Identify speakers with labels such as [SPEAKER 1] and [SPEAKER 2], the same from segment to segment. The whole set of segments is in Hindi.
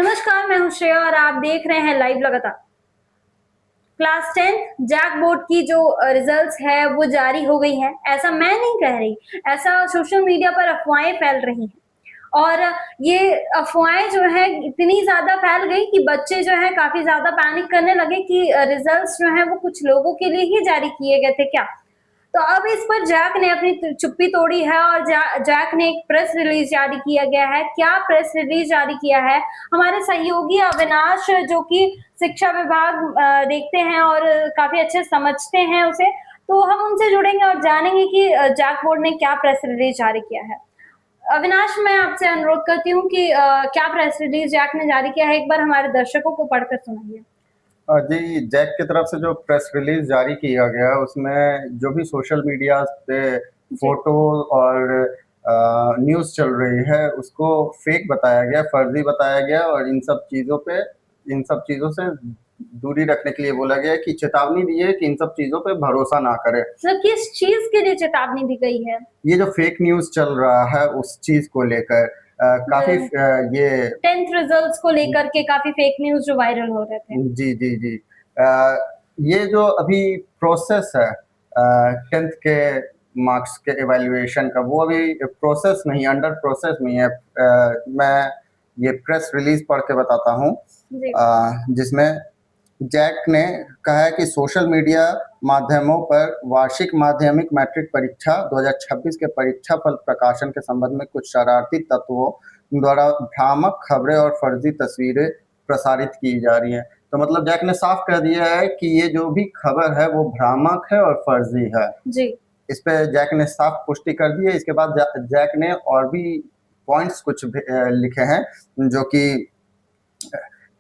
[SPEAKER 1] नमस्कार, मैं हूँ श्रेया और आप देख रहे हैं लाइव लगातार। क्लास 10th जैक बोर्ड की जो रिजल्ट्स है वो जारी हो गई है। ऐसा मैं नहीं कह रही, ऐसा सोशल मीडिया पर अफवाहें फैल रही हैं। और ये अफवाहें जो है इतनी ज़्यादा फैल गई कि बच्चे जो है काफ़ी ज़्यादा पैनिक करने लगे कि रिजल्ट्स जो हैं वो कुछ लोगों के लिए ही जारी किए गए थे क्या? तो अब इस पर जैक ने अपनी चुप्पी तोड़ी है और जैक ने एक प्रेस रिलीज जारी किया गया है। क्या प्रेस रिलीज जारी किया है? हमारे सहयोगी अविनाश जो कि शिक्षा विभाग देखते हैं और काफ़ी अच्छे समझते हैं उसे, तो हम उनसे जुड़ेंगे और जानेंगे कि जैक बोर्ड ने क्या प्रेस रिलीज जारी किया है। अविनाश, मैं आपसे अनुरोध करती हूँ कि क्या प्रेस रिलीज जैक ने जारी किया है, एक बार हमारे दर्शकों को पढ़कर सुनाइए।
[SPEAKER 2] जी, जैक की तरफ से जो प्रेस रिलीज जारी किया गया उसमें जो भी सोशल मीडिया पे
[SPEAKER 1] जी।
[SPEAKER 2] फोटो और न्यूज़ चल रही है उसको फेक बताया गया, फर्जी बताया गया और इन सब चीज़ों से दूरी रखने के लिए बोला गया कि चेतावनी दी है कि इन सब चीज़ों पे भरोसा ना करें।
[SPEAKER 1] मतलब किस चीज़ के लिए चेतावनी दी गई है?
[SPEAKER 2] ये जो फेक न्यूज़ चल रहा है उस चीज़ को लेकर काफ़ी ये
[SPEAKER 1] 10th रिजल्ट्स को लेकर के काफ़ी फेक न्यूज़ जो वायरल हो रहे थे।
[SPEAKER 2] जी, जी, जी। ये जो अभी प्रोसेस है 10th के मार्क्स के इवैल्यूएशन का वो अभी प्रोसेस नहीं अंडर प्रोसेस नहीं है। मैं ये प्रेस रिलीज़ पढ़ के बताता हूँ
[SPEAKER 1] जी।
[SPEAKER 2] जिसमें जैक ने कहा है कि सोशल मीडिया माध्यमों पर वार्षिक माध्यमिक मैट्रिक परीक्षा 2026 के परीक्षा फल प्रकाशन के संबंध में कुछ शरारती तत्वों द्वारा भ्रामक खबरें और फर्जी तस्वीरें प्रसारित की जा रही हैं। तो मतलब जैक ने साफ कह दिया है कि ये जो भी खबर है वो भ्रामक है और फर्जी है।
[SPEAKER 1] जी।
[SPEAKER 2] इस पे जैक ने साफ पुष्टि कर दी है। इसके बाद जैक ने और भी पॉइंट्स कुछ लिखे हैं जो कि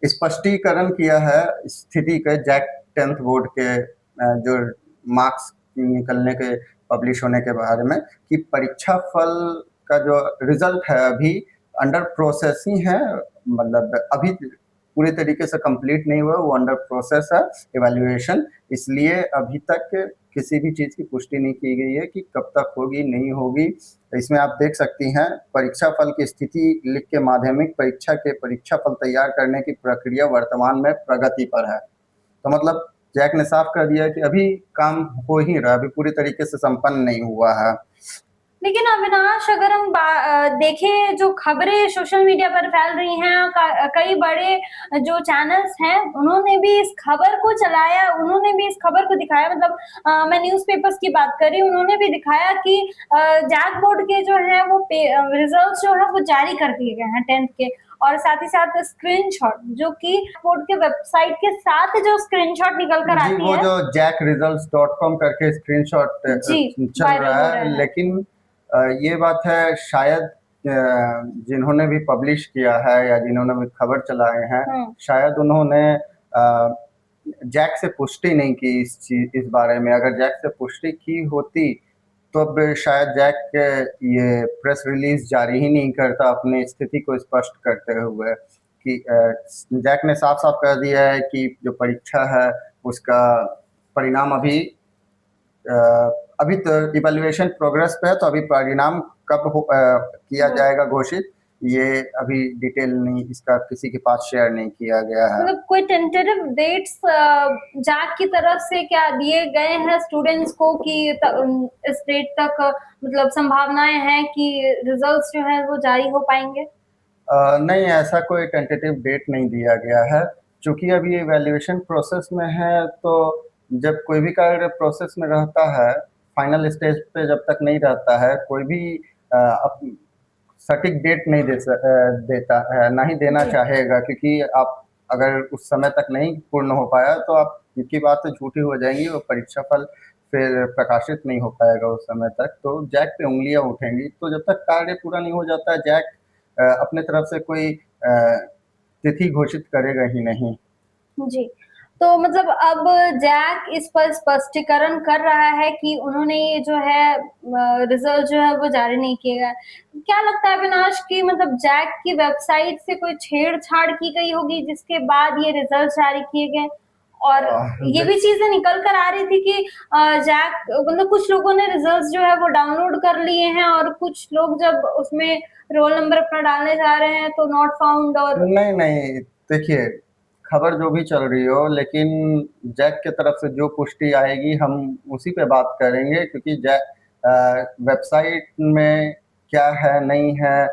[SPEAKER 2] स्पष्टीकरण किया है स्थिति के जैक 10th बोर्ड के जो मार्क्स निकलने के पब्लिश होने के बारे में कि परीक्षा फल का जो रिजल्ट है अभी अंडर प्रोसेस ही है, मतलब अभी पूरी तरीके से कंप्लीट नहीं हुआ, वो अंडर प्रोसेस है इवैल्यूएशन, इसलिए अभी तक किसी भी चीज़ की पुष्टि नहीं की गई है कि कब तक होगी नहीं होगी। इसमें आप देख सकती हैं परीक्षा फल की स्थिति लिख के माध्यमिक परीक्षा के परीक्षा फल तैयार करने की प्रक्रिया वर्तमान में प्रगति पर है। तो मतलब जैक ने साफ कर दिया कि अभी काम हो ही रहा है, अभी पूरी तरीके से संपन्न नहीं हुआ है।
[SPEAKER 1] लेकिन अविनाश, अगर हम देखें जो खबरें सोशल मीडिया पर फैल रही हैं, कई बड़े जो चैनल्स हैं उन्होंने भी इस खबर को चलाया, उन्होंने भी इस खबर को दिखाया। मतलब मैं न्यूज़पेपर्स की बात कर रही हूँ, उन्होंने भी दिखाया कि जैक बोर्ड के जो है वो रिजल्ट्स जो है वो जारी कर दिए गए हैं 10th के, और साथ ही साथ स्क्रीनशॉट जो कि बोर्ड के वेबसाइट के साथ जो स्क्रीनशॉट निकल कर
[SPEAKER 2] जी,
[SPEAKER 1] आती
[SPEAKER 2] वो
[SPEAKER 1] है,
[SPEAKER 2] जो jackresults.com करके स्क्रीनशॉट
[SPEAKER 1] जी,
[SPEAKER 2] चल
[SPEAKER 1] वायरल
[SPEAKER 2] रहा
[SPEAKER 1] हो
[SPEAKER 2] है,
[SPEAKER 1] रहे हैं।
[SPEAKER 2] लेकिन ये बात है शायद जिन्होंने भी पब्लिश किया है या जिन्होंने भी खबर चलाए हैं, शायद उन्होंने जैक से पुष्टि नहीं की इस बारे में। अगर जैक से पुष्टि की होती तो अब शायद जैक ये प्रेस रिलीज जारी ही नहीं करता अपनी स्थिति को स्पष्ट करते हुए कि जैक ने साफ साफ कह दिया है कि जो परीक्षा है उसका परिणाम अभी तो इवैल्यूएशन प्रोग्रेस पे है, तो अभी परिणाम कब किया जाएगा घोषित, ये अभी डिटेल नहीं, इसका किसी के पास शेयर नहीं किया गया है।
[SPEAKER 1] मतलब कोई टेंटेटिव डेट्स जैक की तरफ से क्या दिए गए हैं स्टूडेंट्स को कि इस डेट तक मतलब संभावनाएं हैं कि रिजल्ट्स जो है वो जारी हो पाएंगे?
[SPEAKER 2] नहीं, ऐसा कोई टेंटेटिव डेट नहीं दिया गया है। चूँकि अभी इवैल्यूएशन प्रोसेस में है, तो जब कोई भी कार्य प्रोसेस में रहता है, फाइनल स्टेज पे जब तक नहीं रहता है, कोई भी सटीक डेट नहीं देता है, ना ही देना चाहेगा, क्योंकि आप अगर उस समय तक नहीं पूर्ण हो पाया तो आप की बातें झूठी हो जाएंगी और परीक्षा फल फिर प्रकाशित नहीं हो पाएगा उस समय तक, तो जैक पे उंगलियां उठेंगी। तो जब तक कार्य पूरा नहीं हो जाता, जैक अपने तरफ से कोई तिथि घोषित करेगा ही नहीं।
[SPEAKER 1] जी। तो मतलब अब जैक इस पर स्पष्टीकरण कर रहा है कि उन्होंने ये जो है रिजल्ट जो है वो जारी नहीं किए गए। क्या लगता है अविनाश कि मतलब जैक की वेबसाइट से कोई छेड़छाड़ की गई होगी जिसके बाद ये रिजल्ट जारी किए गए? और ये भी चीज़ें निकल कर आ रही थी कि जैक मतलब कुछ लोगों ने रिजल्ट्स जो है वो डाउनलोड कर लिए हैं और कुछ लोग जब उसमें रोल नंबर अपना डालने जा रहे हैं तो नॉट फाउंड और
[SPEAKER 2] नहीं नहीं, देखिए खबर जो भी चल रही हो, लेकिन जैक की तरफ से जो पुष्टि आएगी हम उसी पे बात करेंगे, क्योंकि जैक वेबसाइट में क्या है नहीं है,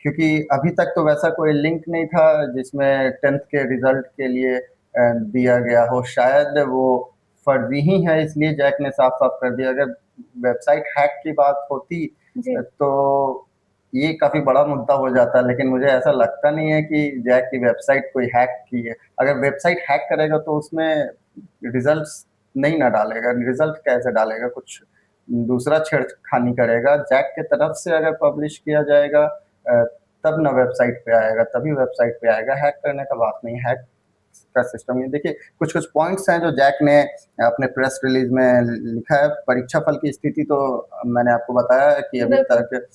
[SPEAKER 2] क्योंकि अभी तक तो वैसा कोई लिंक नहीं था जिसमें 10th के रिजल्ट के लिए दिया गया हो। शायद वो फर्जी ही है, इसलिए जैक ने साफ साफ कर दिया। अगर वेबसाइट हैक की बात होती
[SPEAKER 1] जी
[SPEAKER 2] तो ये काफी बड़ा मुद्दा हो जाता है, लेकिन मुझे ऐसा लगता नहीं है कि जैक की वेबसाइट कोई हैक की है। अगर वेबसाइट हैक करेगा तो उसमें रिजल्ट्स नहीं ना डालेगा, रिजल्ट कैसे डालेगा, कुछ दूसरा छेड़खानी करेगा। जैक के तरफ से अगर पब्लिश किया जाएगा तब ना वेबसाइट पे आएगा, तभी वेबसाइट पे आएगा। हैक करने का बात नहीं, हैक का सिस्टम ये देखिए। कुछ कुछ पॉइंट्स हैं जो जैक ने अपने प्रेस रिलीज में लिखा है। परीक्षा फल की स्थिति तो मैंने आपको बताया कि अभी
[SPEAKER 1] बिल्कुल
[SPEAKER 2] तक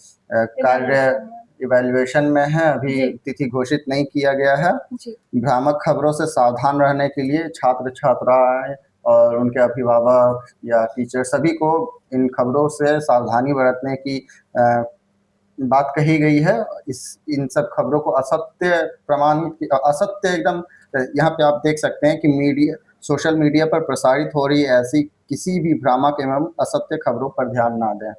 [SPEAKER 2] कार्य इवैल्यूएशन में है, अभी
[SPEAKER 1] जी
[SPEAKER 2] तिथि घोषित नहीं किया गया है।
[SPEAKER 1] जी
[SPEAKER 2] भ्रामक खबरों से सावधान रहने के लिए छात्र छात्राएं और उनके अभिभावक या टीचर सभी को इन खबरों से सावधानी बरतने की बात कही गई है। इन सब खबरों को असत्य प्रमाणित, असत्य एकदम, यहाँ पे आप देख सकते हैं कि मीडिया, सोशल मीडिया पर प्रसारित हो रही ऐसी किसी भी भ्रामक एवं असत्य खबरों पर ध्यान ना दें।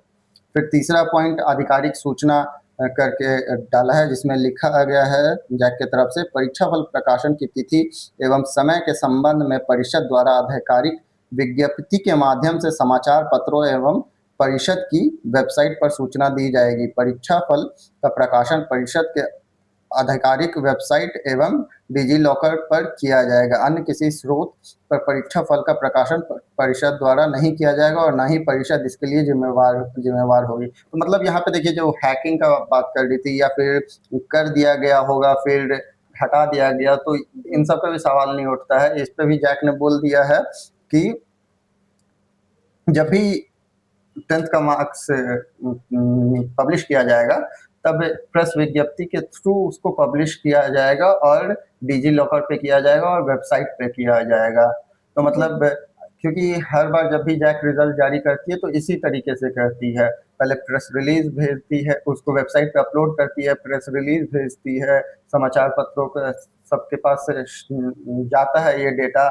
[SPEAKER 2] फिर तीसरा पॉइंट आधिकारिक सूचना करके डाला है, जिसमें लिखा गया है जैक की तरफ से परीक्षा फल प्रकाशन की तिथि एवं समय के संबंध में परिषद द्वारा आधिकारिक विज्ञप्ति के माध्यम से समाचार पत्रों एवं परिषद की वेबसाइट पर सूचना दी जाएगी। परीक्षा फल का प्रकाशन परिषद के आधिकारिक वेबसाइट एवं डिजी लॉकर पर किया जाएगा। अन्य किसी स्रोत पर परीक्षा फल का प्रकाशन परिषद द्वारा नहीं किया जाएगा और न ही परिषद इसके लिए जिम्मेवार होगी। तो मतलब यहाँ पे देखिए, जो हैकिंग का बात कर रही थी या फिर कर दिया गया होगा फिर हटा दिया गया, तो इन सब का भी सवाल नहीं उठता है। इस पे भी जैक ने बोल दिया है कि जब भी 10th का मार्क्स पब्लिश किया जाएगा तब प्रेस विज्ञप्ति के थ्रू उसको पब्लिश किया जाएगा और डिजी लॉकर पे किया जाएगा और वेबसाइट पे किया जाएगा। तो मतलब क्योंकि हर बार जब भी जैक रिजल्ट जारी करती है तो इसी तरीके से करती है। पहले प्रेस रिलीज भेजती है, उसको वेबसाइट पे अपलोड करती है, प्रेस रिलीज भेजती है, समाचार पत्रों के सबके पास जाता है ये डेटा,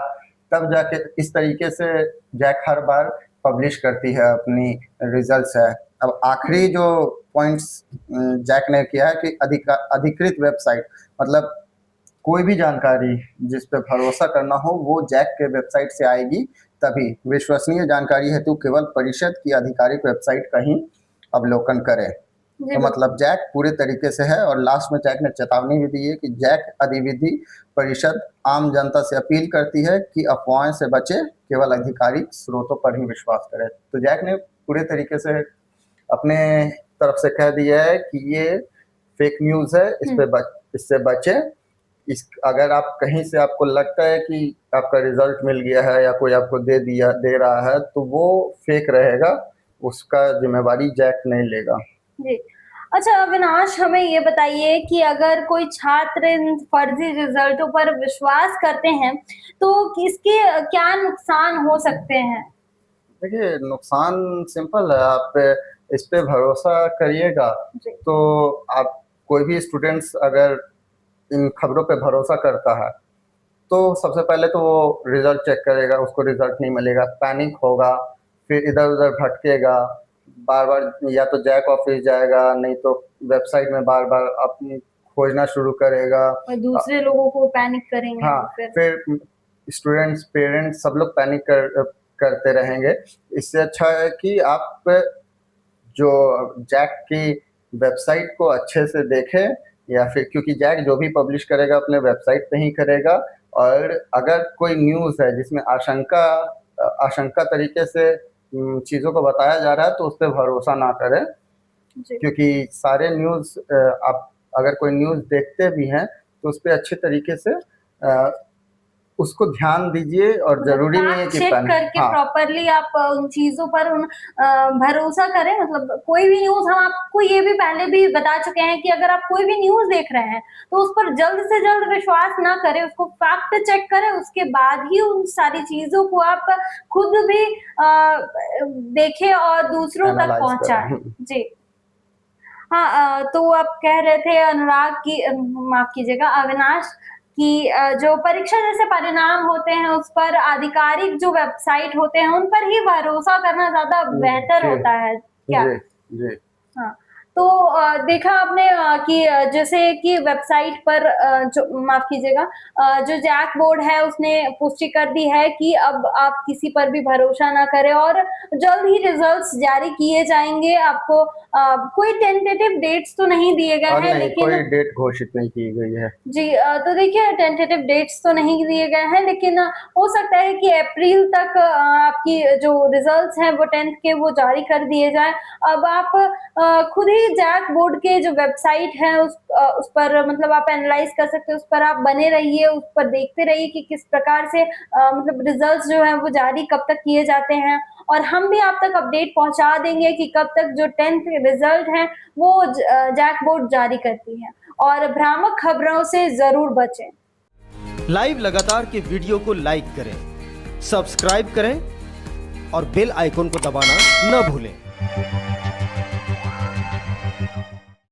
[SPEAKER 2] तब जाके इस तरीके से जैक हर बार पब्लिश करती है अपनी रिजल्ट्स है। अब आखिरी जो पॉइंट्स जैक ने किया है कि अधिकृत वेबसाइट, मतलब कोई भी जानकारी जिस पे भरोसा करना हो वो जैक के वेबसाइट से आएगी तभी। विश्वसनीय जानकारी हेतु केवल परिषद की आधिकारिक वेबसाइट का ही अवलोकन करें। तो मतलब जैक पूरे तरीके से है। और लास्ट में जैक ने चेतावनी भी दी है कि जैक अधिविधि परिषद आम जनता से अपील करती है कि अफवाहें से बचे, केवल आधिकारिक स्रोतों पर ही विश्वास करें। तो जैक ने पूरे तरीके से अपने तरफ से कह दिया है कि ये फेक न्यूज़ है, इससे बचे। अगर आप कहीं से आपको लगता है कि आपका रिजल्ट मिल गया है या कोई आपको दे रहा है तो वो फेक रहेगा, उसका जिम्मेवारी जैक नहीं लेगा।
[SPEAKER 1] जी अच्छा अविनाश, हमें ये बताइए कि अगर कोई छात्र इन फर्जी रिजल्टों पर विश्वास करते हैं तो इसके क्या नुकसान हो सकते हैं?
[SPEAKER 2] देखिए नुकसान सिंपल है, आप इस पे भरोसा करिएगा तो आप, कोई भी स्टूडेंट्स अगर इन खबरों पे भरोसा करता है तो सबसे पहले तो वो रिजल्ट चेक करेगा, उसको रिजल्ट नहीं मिलेगा, पैनिक होगा, फिर इधर उधर भटकेगा, बार बार या तो जैक ऑफिस जाएगा नहीं तो वेबसाइट में बार बार अपनी खोजना शुरू करेगा
[SPEAKER 1] और दूसरे लोगों को पैनिक करेंगे।
[SPEAKER 2] हाँ, फिर स्टूडेंट्स पेरेंट्स सब लोग पैनिक करते रहेंगे। इससे अच्छा है कि आप जो जैक की वेबसाइट को अच्छे से देखें, या फिर क्योंकि जैक जो भी पब्लिश करेगा अपने वेबसाइट पे ही करेगा। और अगर कोई न्यूज़ है जिसमें आशंका तरीके से चीज़ों को बताया जा रहा है तो उस पर भरोसा ना करें, क्योंकि सारे न्यूज़ आप अगर कोई न्यूज़ देखते भी हैं तो उस पर अच्छे तरीके से उसको ध्यान दीजिए और जरूरी नहीं है कि
[SPEAKER 1] चेक करके प्रॉपरली आप उन चीजों पर भरोसा करें। मतलब कोई भी न्यूज, हम आपको ये भी पहले भी बता चुके हैं कि अगर आप कोई भी न्यूज देख रहे हैं तो उस पर जल्द से जल्द विश्वास ना करें, उसको फैक्ट चेक करें, उसके बाद ही उन सारी चीजों को आप खुद भी देखें और दूसरों तक पहुंचाएं। जी हाँ, तो आप कह रहे थे अनुराग की माफ कीजिएगा अविनाश कि जो परीक्षा जैसे परिणाम होते हैं उस पर आधिकारिक जो वेबसाइट होते हैं उन पर ही भरोसा करना ज़्यादा बेहतर
[SPEAKER 2] जी,
[SPEAKER 1] होता है क्या?
[SPEAKER 2] जी, जी।
[SPEAKER 1] हाँ, तो देखा आपने कि जैसे कि वेबसाइट पर जो माफ़ कीजिएगा जो जैक बोर्ड है उसने पुष्टि कर दी है कि अब आप किसी पर भी भरोसा ना करें और जल्द ही रिजल्ट्स जारी किए जाएँगे। आपको कोई टेंटेटिव डेट्स तो नहीं दिए गए
[SPEAKER 2] और
[SPEAKER 1] हैं
[SPEAKER 2] नहीं,
[SPEAKER 1] लेकिन
[SPEAKER 2] कोई डेट घोषित नहीं की गई है।
[SPEAKER 1] जी तो देखिए टेंटेटिव डेट्स तो नहीं दिए गए हैं लेकिन हो सकता है कि अप्रैल तक आपकी जो रिजल्ट्स हैं वो 10th के वो जारी कर दिए जाएँ। अब आप खुद ही जैक बोर्ड के जो वेबसाइट है उस पर मतलब आप एनालाइज़ कर सकते हो, उस पर आप बने रहिए, उस पर देखते रहिए कि किस प्रकार से मतलब रिजल्ट्स जो हैं वो जारी कब तक किए जाते हैं और हम भी आप तक अपडेट पहुँचा देंगे कि कब तक जो 10th रिजल्ट हैं वो जैक बोर्ड जारी करती है। और भ्रामक खबरों से जरूर बचें।
[SPEAKER 3] लाइव लगातार के वीडियो को लाइक करें, सब्सक्राइब करें और बेल आइकन को दबाना न भूलें।